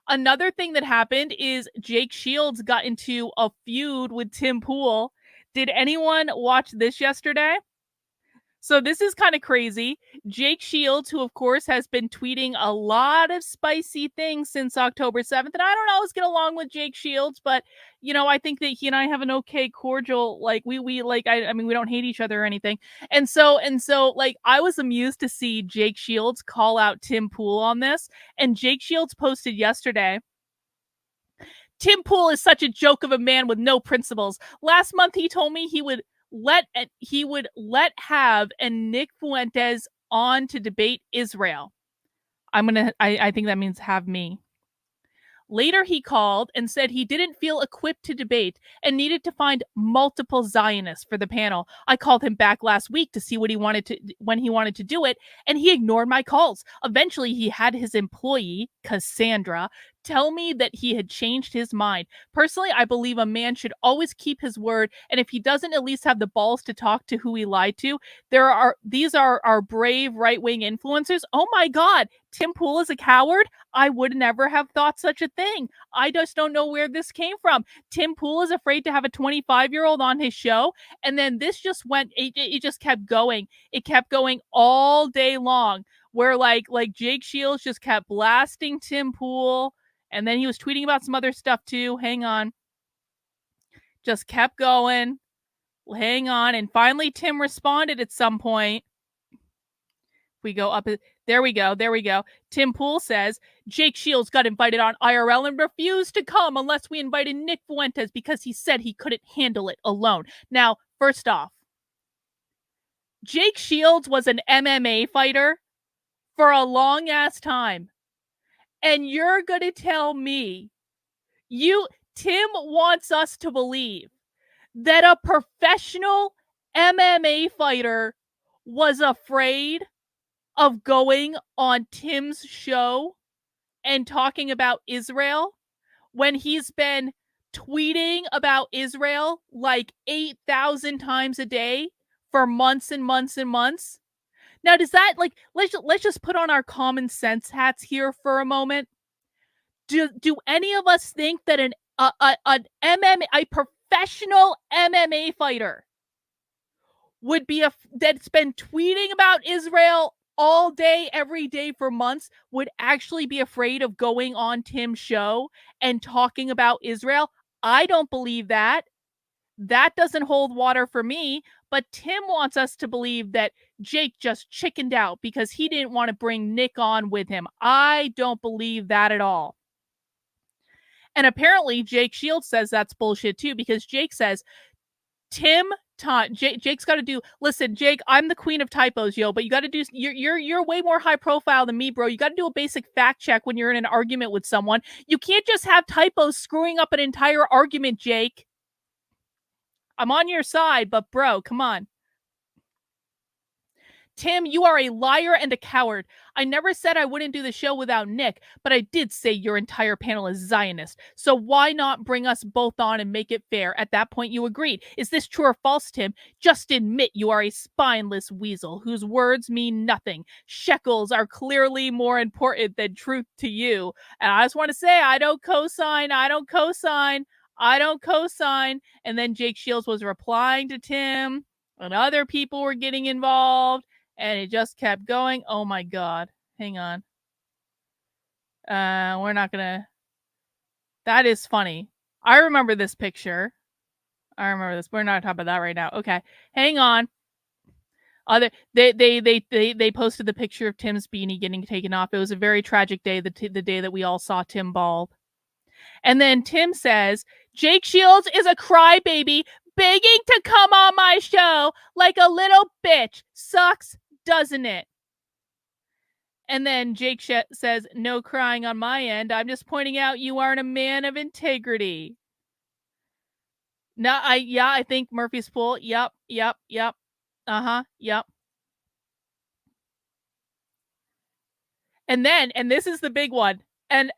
Another thing that happened is Jake Shields got into a feud with Tim Pool. Did anyone watch this yesterday? So this is kind of crazy. Jake Shields, who of course has been tweeting a lot of spicy things since October 7th, and I don't always get along with Jake Shields, but I think that he and I have an okay cordial, like we like I mean we don't hate each other or anything. And so like I was amused to see Jake Shields call out Tim Pool on this, and Jake Shields posted yesterday, Tim Pool is such a joke of a man with no principles. Last month he told me he would let have and Nick Fuentes on to debate Israel. I think that means have me. Later, he called and said he didn't feel equipped to debate and needed to find multiple Zionists for the panel. I called him back last week to see when he wanted to do it, and he ignored my calls. Eventually, he had his employee, Cassandra, tell me that he had changed his mind. Personally, I believe a man should always keep his word, and if he doesn't at least have the balls to talk to who he lied to, these are our brave right-wing influencers. Oh my God, Tim Pool is a coward? I would never have thought such a thing. I just don't know where this came from. Tim Pool is afraid to have a 25-year-old on his show, and then this just it just kept going. It kept going all day long, where like Jake Shields just kept blasting Tim Pool, and then he was tweeting about some other stuff too. Hang on. Just kept going. Hang on. And finally, Tim responded at some point. We go up. There we go. There we go. Tim Pool says, Jake Shields got invited on IRL and refused to come unless we invited Nick Fuentes because he said he couldn't handle it alone. Now, first off, Jake Shields was an MMA fighter for a long ass time. And you're going to tell me Tim wants us to believe that a professional MMA fighter was afraid of going on Tim's show and talking about Israel when he's been tweeting about Israel like 8,000 times a day for months and months and months. Now, does that, like, let's just put on our common sense hats here for a moment. Do any of us think that an MMA, a professional MMA fighter would be that's been tweeting about Israel all day, every day for months, would actually be afraid of going on Tim's show and talking about Israel? I don't believe that. That doesn't hold water for me. But Tim wants us to believe that Jake just chickened out because he didn't want to bring Nick on with him. I don't believe that at all. And apparently Jake Shields says that's bullshit too, because Jake says, Jake's got to do. Listen, Jake, I'm the queen of typos, yo. But you got to do. You're way more high profile than me, bro. You got to do a basic fact check when you're in an argument with someone. You can't just have typos screwing up an entire argument, Jake. I'm on your side, but bro, come on. Tim, you are a liar and a coward. I never said I wouldn't do the show without Nick, but I did say your entire panel is Zionist. So why not bring us both on and make it fair? At that point, you agreed. Is this true or false, Tim? Just admit you are a spineless weasel whose words mean nothing. Shekels are clearly more important than truth to you. And I just want to say, I don't co-sign. And then Jake Shields was replying to Tim, and other people were getting involved. And it just kept going. Oh my God. Hang on. We're not gonna. That is funny. I remember this picture. I remember this. We're not talking about that right now. Okay. Hang on. They posted the picture of Tim's beanie getting taken off. It was a very tragic day, the day that we all saw Tim bald. And then Tim says, Jake Shields is a crybaby begging to come on my show like a little bitch. Sucks, doesn't it? And then Jake says, no crying on my end. I'm just pointing out you aren't a man of integrity. No, I think Murphy's Pool. Yep. Uh-huh. Yep. And this is the big one. And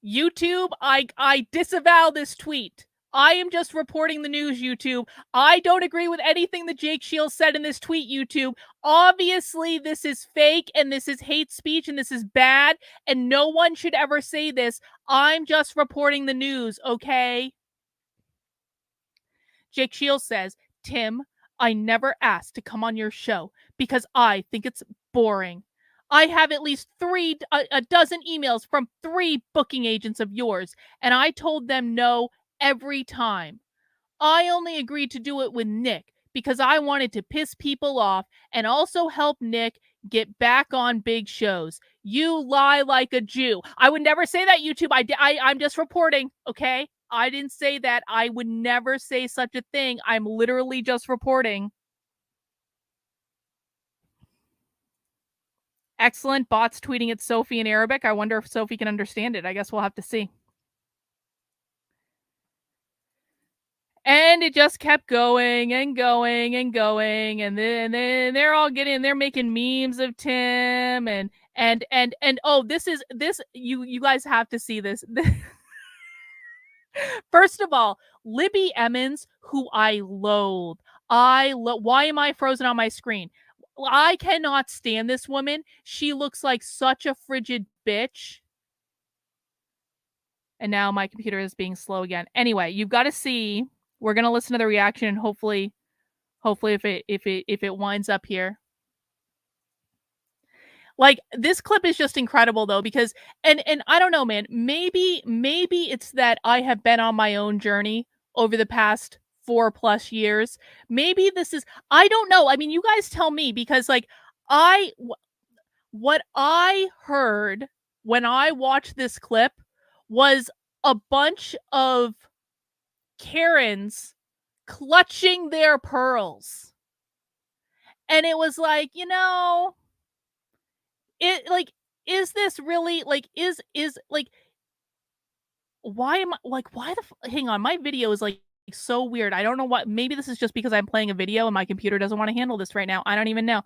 YouTube, I disavow this tweet. I am just reporting the news, YouTube. I don't agree with anything that Jake Shields said in this tweet, YouTube. Obviously, this is fake and this is hate speech and this is bad and no one should ever say this. I'm just reporting the news, okay? Jake Shields says, Tim, I never asked to come on your show because I think it's boring. I have at least a dozen emails from 3 booking agents of yours, and I told them no every time. I only agreed to do it with Nick because I wanted to piss people off and also help Nick get back on big shows. You lie like a Jew. I would never say that, YouTube. I'm just reporting, okay? I didn't say that. I would never say such a thing. I'm literally just reporting. Excellent. Bots tweeting at Sophie in Arabic. I wonder if Sophie can understand it. I guess we'll have to see. And it just kept going and going and going, and then they're making memes of Tim and oh, this you guys have to see this. First of all, Libby Emmons, who I loathe. Why am I frozen on my screen? I cannot stand this woman. She looks like such a frigid bitch. And now my computer is being slow again. Anyway, you've got to see. We're gonna listen to the reaction and hopefully if it winds up here. Like, this clip is just incredible though, because and I don't know, man, maybe it's that I have been on my own journey over the past 4+ years. Maybe this is, I don't know. I mean, you guys tell me, because like what I heard when I watched this clip was a bunch of Karens clutching their pearls. And it was like, it like, is this really like, is like, why am I like, why the hang on, my video is like so weird. I don't know what, maybe this is just because I'm playing a video and my computer doesn't want to handle this right now. I don't even know.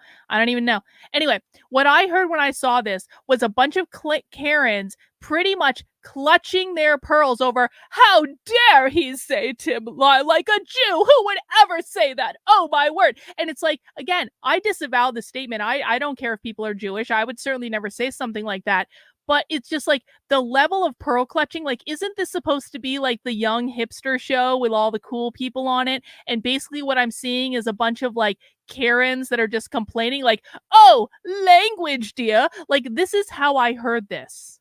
Anyway, what I heard when I saw this was a bunch of Karens pretty much clutching their pearls over, how dare he say Tim lie like a Jew? Who would ever say that? Oh my word. And it's like, again, I disavow the statement. I don't care if people are Jewish. I would certainly never say something like that. But it's just like the level of pearl clutching. Like, isn't this supposed to be like the young hipster show with all the cool people on it? And basically what I'm seeing is a bunch of like Karens that are just complaining like, oh, language, dear. Like, this is how I heard this.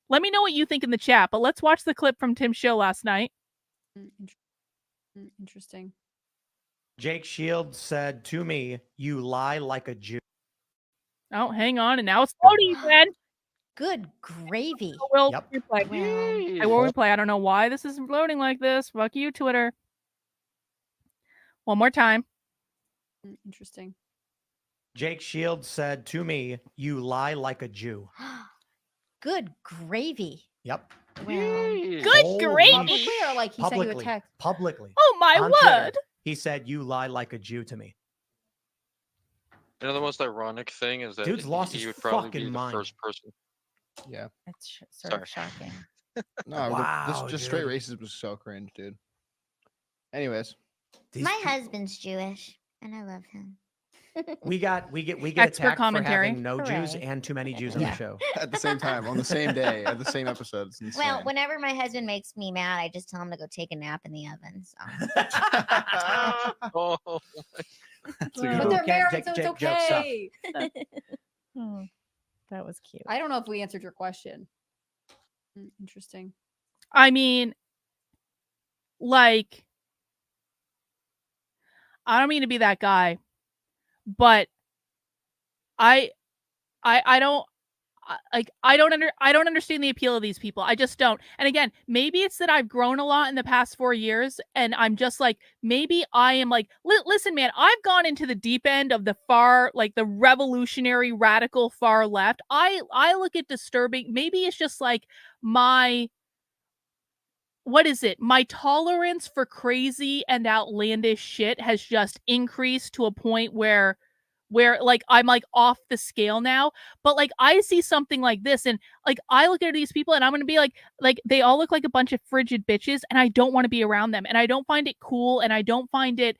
Let me know what you think in the chat, but let's watch the clip from Tim's show last night. Interesting. Jake Shields said to me, you lie like a Jew. Oh, hang on. And now it's loading again. Good gravy. We'll Yep. replay. I will replay. I don't know why this is loading like this. Fuck you, Twitter. One more time. Interesting. Jake Shields said to me, you lie like a Jew. Good gravy. Yep. Wow. Good gravy. Publicly, or like he sent you a text? Publicly. Oh my On word. Twitter, he said, you lie like a Jew to me. You know, the most ironic thing is that Dude's lost he his would probably fucking be the mind. first person. Yeah. That's sort of shocking. No, Wow, this just straight dude. racism was so cringe, dude. Anyways, My husband's Jewish, and I love him. we get Expert attacked commentary. for having no Jews Hooray. and too many Jews on Yeah. the show. at the same time, on the same day, at the same episode. It's insane. Well, whenever my husband makes me mad, I just tell him to go take a nap in the oven. So. Oh, That's a But good one. they're married, Jake- so it's Jake jokes up. okay. Oh, that was cute. I don't know if we answered your question. Interesting. I mean, like, I don't mean to be that guy, but I don't I don't understand the appeal of these people. I just don't. And again, maybe it's that I've grown a lot in the past 4 years and I'm just like, maybe I am like, listen, man, I've gone into the deep end of the far, like the revolutionary radical far left. I look at disturbing. Maybe it's just like my tolerance for crazy and outlandish shit has just increased to a point where where like I'm like off the scale now. But like I see something like this and like I look at these people and I'm gonna be like they all look like a bunch of frigid bitches and I don't want to be around them and I don't find it cool and I don't find it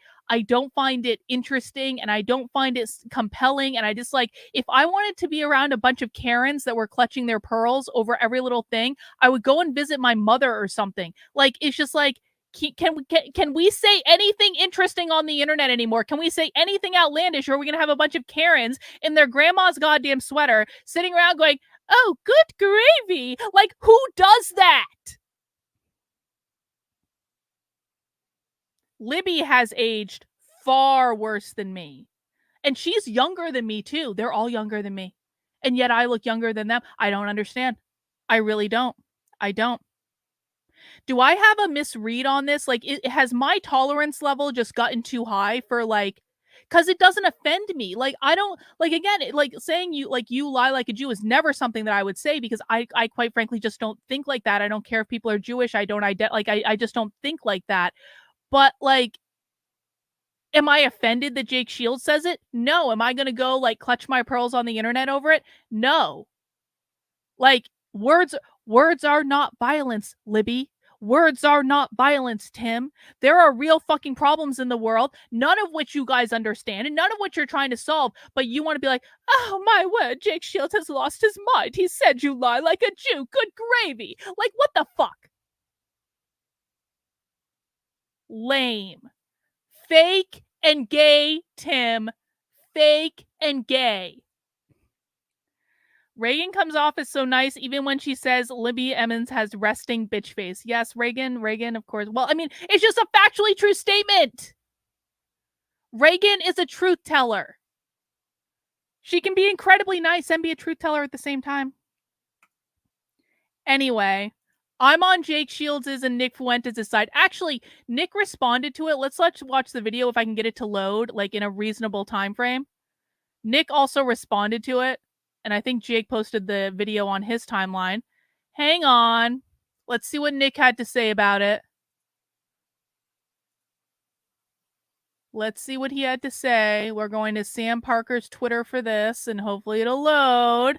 interesting and I don't find it compelling. And I just like, if I wanted to be around a bunch of Karens that were clutching their pearls over every little thing, I would go and visit my mother or something. Like, it's just like, can we say anything interesting on the internet anymore? Can we say anything outlandish, or are we gonna have a bunch of Karens in their grandma's goddamn sweater sitting around going, "Oh, good gravy"? Like, who does that? Libby has aged far worse than me, and she's younger than me too. They're all younger than me, and yet I look younger than them. I don't understand. I really don't. I don't. Do I have a misread on this? Like, has my tolerance level just gotten too high for like, because it doesn't offend me. Like, I don't like, again, like saying you lie like a Jew is never something that I would say, because I quite frankly just don't think like that. I don't care if people are Jewish. I don't I just don't think like that. But like, am I offended that Jake Shields says it? No. Am I gonna go like clutch my pearls on the internet over it? No. Like, words are not violence, Libby. Words are not violence, Tim. There are real fucking problems in the world, none of which you guys understand and none of which you're trying to solve, but you want to be like, oh my word, Jake Shields has lost his mind. He said you lie like a Jew. Good gravy. Like, what the fuck? Lame. Fake and gay, Tim. Fake and gay. Reagan comes off as so nice, even when she says Libby Emmons has resting bitch face. Yes, Reagan, of course. Well, I mean, it's just a factually true statement. Reagan is a truth teller. She can be incredibly nice and be a truth teller at the same time. Anyway, I'm on Jake Shields' and Nick Fuentes' side. Actually, Nick responded to it. Let's watch the video if I can get it to load, like in a reasonable time frame. Nick also responded to it. And I think Jake posted the video on his timeline. Hang on. Let's see what Nick had to say about it. Let's see what he had to say. We're going to Sam Parker's Twitter for this, and hopefully it'll load.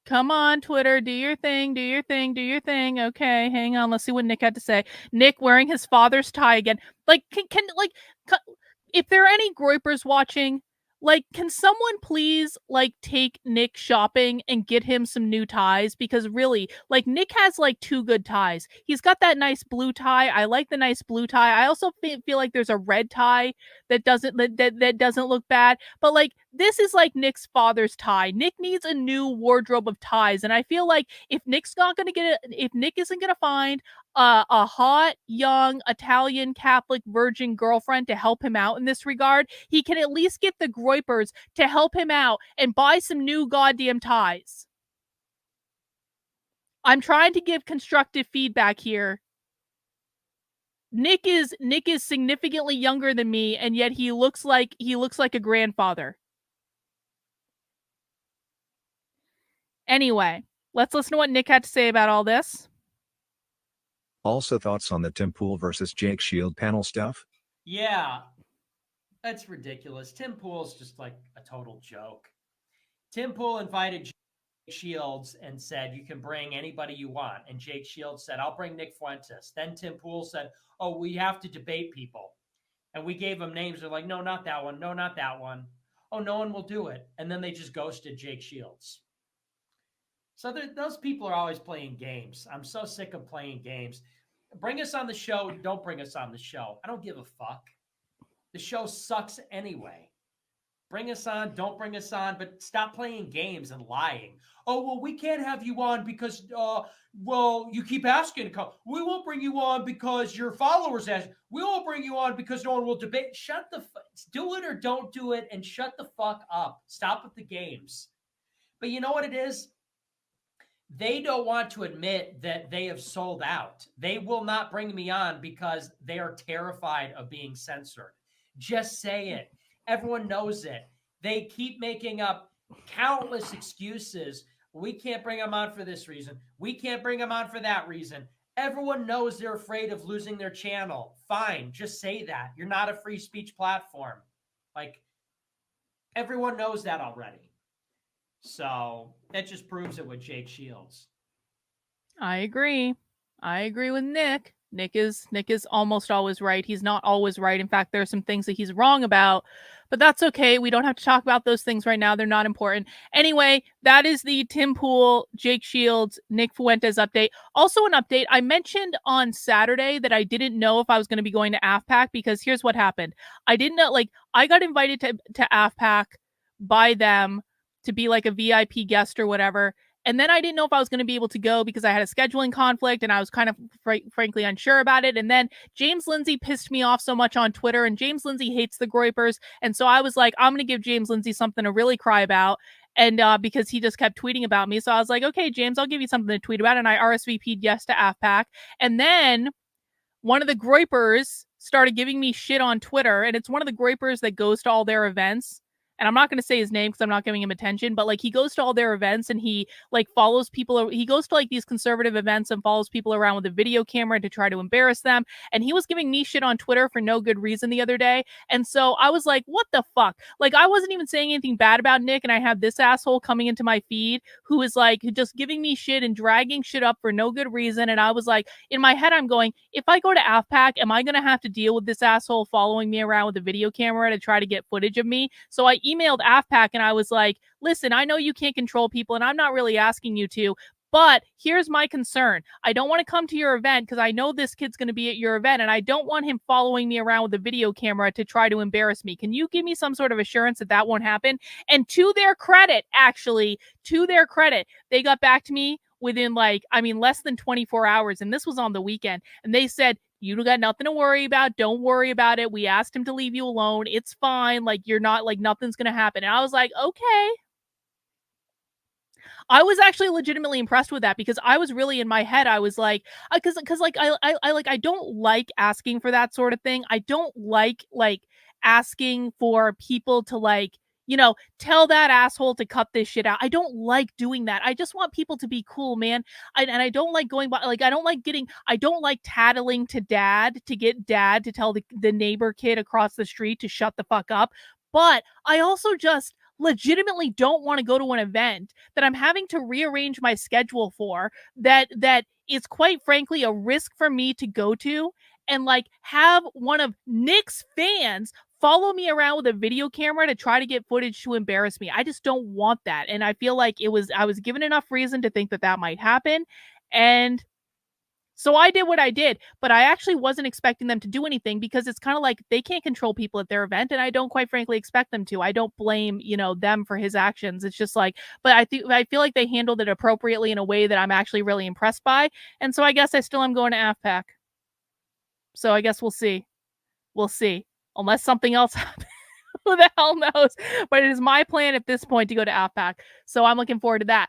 Come on, Twitter, do your thing, do your thing, do your thing. Okay, hang on. Let's see what Nick had to say. Nick wearing his father's tie again. Like, if there are any Groypers watching, like, can someone please, like, take Nick shopping and get him some new ties? Because really, like, Nick has, like, 2 good ties. He's got that nice blue tie. I like the nice blue tie. I also feel like there's a red tie that doesn't look bad. But, like, this is, like, Nick's father's tie. Nick needs a new wardrobe of ties. And I feel like if Nick isn't gonna find a hot, young, Italian Catholic virgin girlfriend to help him out in this regard, he can at least get the Groypers to help him out and buy some new goddamn ties. I'm trying to give constructive feedback here. Nick is significantly younger than me, and yet he looks like a grandfather. Anyway, let's listen to what Nick had to say about all this. Also, thoughts on the Tim Pool versus Jake Shield panel stuff? Yeah, that's ridiculous. Tim Pool's just like a total joke. Tim Pool invited Jake Shields and said, you can bring anybody you want. And Jake Shields said, I'll bring Nick Fuentes. Then Tim Pool said, oh, we have to debate people. And we gave them names. They're like, no, not that one. No, not that one. Oh, no one will do it. And then they just ghosted Jake Shields. So those people are always playing games. I'm so sick of playing games. Bring us on the show. Don't bring us on the show. I don't give a fuck. The show sucks anyway. Bring us on. Don't bring us on. But stop playing games and lying. Oh, well, we can't have you on because, well, you keep asking to come. We won't bring you on because your followers ask. We won't bring you on because no one will debate. Shut the fuck. Do it or don't do it and shut the fuck up. Stop with the games. But you know what it is? They don't want to admit that they have sold out. They will not bring me on because they are terrified of being censored. Just say it. Everyone knows it. They keep making up countless excuses. We can't bring them on for this reason. We can't bring them on for that reason. Everyone knows they're afraid of losing their channel. Fine, just say that. You're not a free speech platform. Like, Everyone knows that already. So that just proves it with Jake Shields. I agree. I agree with Nick. Nick is almost always right. He's not always right. In fact, there are some things that he's wrong about, but that's okay. We don't have to talk about those things right now. They're not important. Anyway, that is the Tim Pool, Jake Shields, Nick Fuentes update. Also an update. I mentioned on Saturday that I didn't know if I was going to be going to AFPAC because here's what happened. I didn't know, like, I got invited to AFPAC by them to be like a VIP guest or whatever. And then I didn't know if I was going to be able to go because I had a scheduling conflict and I was kind of frankly unsure about it. And then James Lindsay pissed me off so much on Twitter, and James Lindsay hates the Groypers. And so I was like, I'm going to give James Lindsay something to really cry about. And because he just kept tweeting about me. So I was like, okay, James, I'll give you something to tweet about. And I RSVP'd yes to AFPAC. And then one of the Groypers started giving me shit on Twitter. And it's one of the Groypers that goes to all their events. And I'm not going to say his name because I'm not giving him attention, but like he goes to all their events and he like follows people. He goes to like these conservative events and follows people around with a video camera to try to embarrass them. And he was giving me shit on Twitter for no good reason the other day. And so I was like, what the fuck? Like I wasn't even saying anything bad about Nick. And I have this asshole coming into my feed who is like just giving me shit and dragging shit up for no good reason. And I was like, in my head, I'm going, if I go to AFPAC, am I going to have to deal with this asshole following me around with a video camera to try to get footage of me? So I emailed AFPAC and I was like, listen, I know you can't control people and I'm not really asking you to, but here's my concern. I don't want to come to your event because I know this kid's going to be at your event and I don't want him following me around with a video camera to try to embarrass me. Can you give me some sort of assurance that that won't happen? And to their credit, they got back to me within less than 24 hours. And this was on the weekend. And they said, you got nothing to worry about. Don't worry about it. We asked him to leave you alone. It's fine. Like, you're not, like, nothing's going to happen. And I was like, okay. I was actually legitimately impressed with that because I was really in my head. I was like, because I don't like asking for that sort of thing. I don't like asking for people to tell that asshole to cut this shit out. I don't like doing that. I just want people to be cool, man. And I don't like going by, I don't like tattling to dad to get dad to tell the neighbor kid across the street to shut the fuck up. But I also just legitimately don't want to go to an event that I'm having to rearrange my schedule for that is quite frankly a risk for me to go to and have one of Nick's fans follow me around with a video camera to try to get footage to embarrass me. I just don't want that. And I feel like I was given enough reason to think that might happen. And so I did what I did, but I actually wasn't expecting them to do anything because it's kind of like they can't control people at their event. And I don't quite frankly expect them to. I don't blame, them for his actions. It's just but I feel like they handled it appropriately in a way that I'm actually really impressed by. And so I guess I still am going to AFPAC. So I guess we'll see. We'll see. Unless something else happens. Who the hell knows? But it is my plan at this point to go to AFPAC. So I'm looking forward to that.